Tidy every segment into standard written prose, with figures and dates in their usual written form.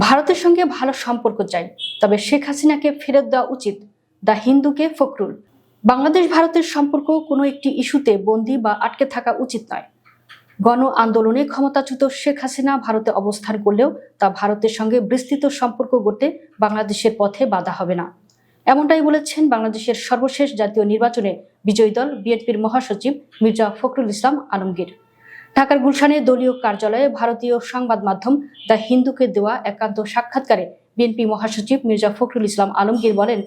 ভারতের সঙ্গে ভালো সম্পর্ক চাই, তবে শেখ হাসিনাকে ফেরত দেওয়া উচিত। দ্য হিন্দুকে ফখরুল। বাংলাদেশ ভারতের সম্পর্ক কোনো একটি ইস্যুতে বন্দী বা আটকে থাকা উচিত নয়। গণ আন্দোলনে ক্ষমতাচ্যুত শেখ হাসিনা ভারতে অবস্থান করলেও তা ভারতের সঙ্গে বিস্তৃত সম্পর্ক গড়তে বাংলাদেশের পথে বাধা হবে না। এমনটাই বলেছেন বাংলাদেশের সর্বশেষ জাতীয় নির্বাচনে বিজয়ী দল বিএনপির মহাসচিব মির্জা ফখরুল ইসলাম আলমগীর। ঢাকার গুলশানে দলীয় কার্যালয়ে ভারতীয় সংবাদ মাধ্যম দ্য হিন্দুকে দেওয়া একান্ত সাক্ষাৎকারে বিএনপি মহাসচিব মির্জা ফখরুল ইসলাম আলমগীর বলেন,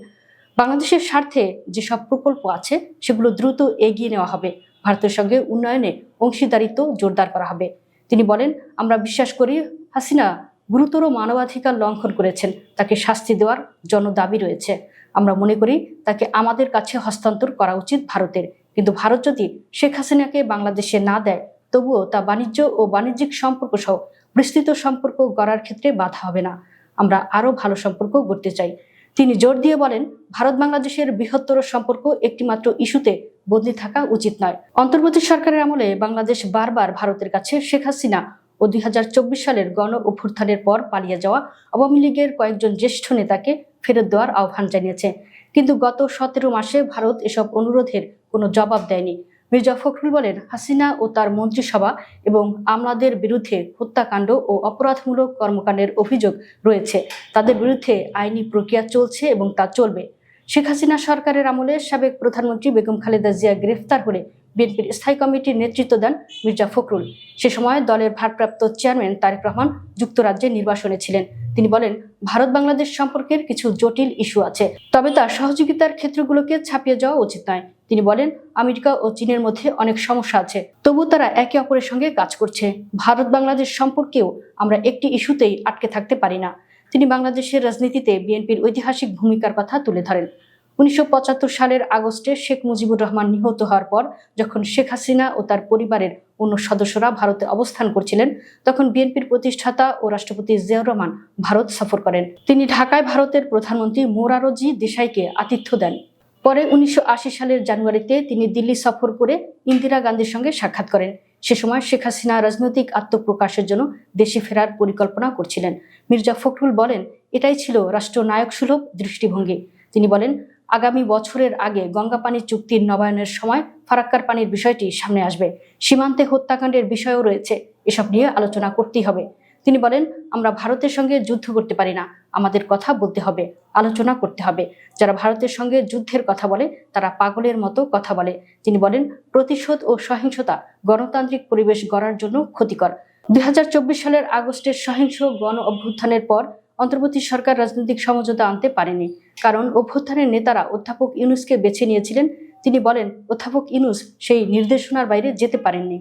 বাংলাদেশের স্বার্থে যেসব প্রকল্প আছে সেগুলো দ্রুত এগিয়ে নেওয়া হবে। ভারতের সঙ্গে উন্নয়নে অংশীদারিত্ব জোরদার করা হবে। তিনি বলেন, আমরা বিশ্বাস করি হাসিনা গুরুতর মানবাধিকার লঙ্ঘন করেছেন, তাকে শাস্তি দেওয়ার জনদাবি রয়েছে। আমরা মনে করি তাকে আমাদের কাছে হস্তান্তর করা উচিত ভারতের। কিন্তু ভারত যদি শেখ হাসিনাকে বাংলাদেশে না দেয়, তবুও তা বাণিজ্য ও বাণিজ্যিক সম্পর্ক সহ বিস্তৃত সম্পর্ক গড়ার ক্ষেত্রে বাধা হবে না। আমরা আরো ভালো সম্পর্ক গড়তে চাই। তিনি জোর দিয়ে বলেন, ভারত বাংলাদেশের বৃহত্তর সম্পর্ক একটিমাত্র ইস্যুতে বন্দী থাকা উচিত নয়। অন্তর্বর্তী সরকারের আমলে বাংলাদেশ বারবার ভারতের কাছে শেখ হাসিনা ও 2024 সালের গণ অভ্যুত্থানের পর পালিয়ে যাওয়া আওয়ামী লীগের কয়েকজন জ্যেষ্ঠ নেতাকে ফেরত দেওয়ার আহ্বান জানিয়েছে। কিন্তু গত 17 মাসে ভারত এসব অনুরোধের কোনো জবাব দেয়নি। মির্জা ফখরুল বলেন, হাসিনা ও তার মন্ত্রিসভা এবং আমলাদের বিরুদ্ধে হত্যাকাণ্ড ও অপরাধমূলক কর্মকাণ্ডের অভিযোগ রয়েছে। তাদের বিরুদ্ধে আইনি প্রক্রিয়া চলছে এবং তা চলবে। শেখ হাসিনা সরকারের আমলে সাবেক প্রধানমন্ত্রী বেগম খালেদা জিয়া গ্রেফতার হলে বিএনপির স্থায়ী কমিটির নেতৃত্ব দেন মির্জা ফখরুল। সে সময় দলের ভারপ্রাপ্ত চেয়ারম্যান তারেক রহমান যুক্তরাজ্যে নির্বাসনে ছিলেন। তিনি বলেন, ভারত বাংলাদেশ সম্পর্কের কিছু জটিল ইস্যু আছে, তবে তার সহযোগিতার ক্ষেত্রগুলোকে ছাপিয়ে যাওয়া উচিত নয়। তিনি বলেন, আমেরিকা ও চীনের মধ্যে অনেক সমস্যা আছে, তবু তারা একে অপরের সঙ্গে কাজ করছে। ভারত বাংলাদেশ সম্পর্কেও আমরা একটি ইস্যুতেই আটকে থাকতে পারি না। তিনি বাংলাদেশের রাজনীতিতে বিএনপির ঐতিহাসিক ভূমিকার কথা তুলে ধরেন। 1975 সালের আগস্টে শেখ মুজিবুর রহমান নিহত হওয়ার পর যখন শেখ হাসিনা ও তার পরিবারের অন্য সদস্যরা ভারতে অবস্থান করছিলেন, তখন বিএনপির প্রতিষ্ঠাতা ও রাষ্ট্রপতি জিয়াউর রহমান ভারত সফর করেন। তিনি ঢাকায় ভারতের প্রধানমন্ত্রী মোরারজি দেশাইকে আতিথ্য দেন। পরে 1980 সালের জানুয়ারিতে তিনি দিল্লি সফর করে ইন্দিরা গান্ধীর সঙ্গে সাক্ষাৎ করেন। সে সময় শেখ হাসিনা রাজনৈতিক আত্মপ্রকাশের জন্য দেশে ফেরার পরিকল্পনা করছিলেন। মির্জা ফখরুল বলেন, এটাই ছিল রাষ্ট্রনায়ক সুলভ দৃষ্টিভঙ্গি। তিনি বলেন, আগামী বছরের আগে গঙ্গা পানি চুক্তির নবায়নের সময় ফারাক্কার পানির বিষয়টি সামনে আসবে। সীমান্তে হত্যাকাণ্ডের বিষয়ও রয়েছে, এসব নিয়ে আলোচনা করতেই হবে। তিনি বলেন, আমরা ভারতের সঙ্গে যুদ্ধ করতে পারি না, আমাদের কথা বলতে হবে, আলোচনা করতে হবে। যারা ভারতের সঙ্গে যুদ্ধের কথা বলে তারা পাগলের মতো কথা বলে। তিনি বলেন, প্রতিশোধ ও সহিংসতা গণতান্ত্রিক পরিবেশ গড়ার জন্য ক্ষতিকর। 2024 সালের আগস্টের সহিংস গণ অভ্যুত্থানের পর অন্তর্বর্তী সরকার রাজনৈতিক সমঝোতা আনতে পারেনি, কারণ অভ্যুত্থানের নেতারা অধ্যাপক ইউনূসকে বেছে নিয়েছিলেন। তিনি বলেন, অধ্যাপক ইউনূস সেই নির্দেশনার বাইরে যেতে পারেননি।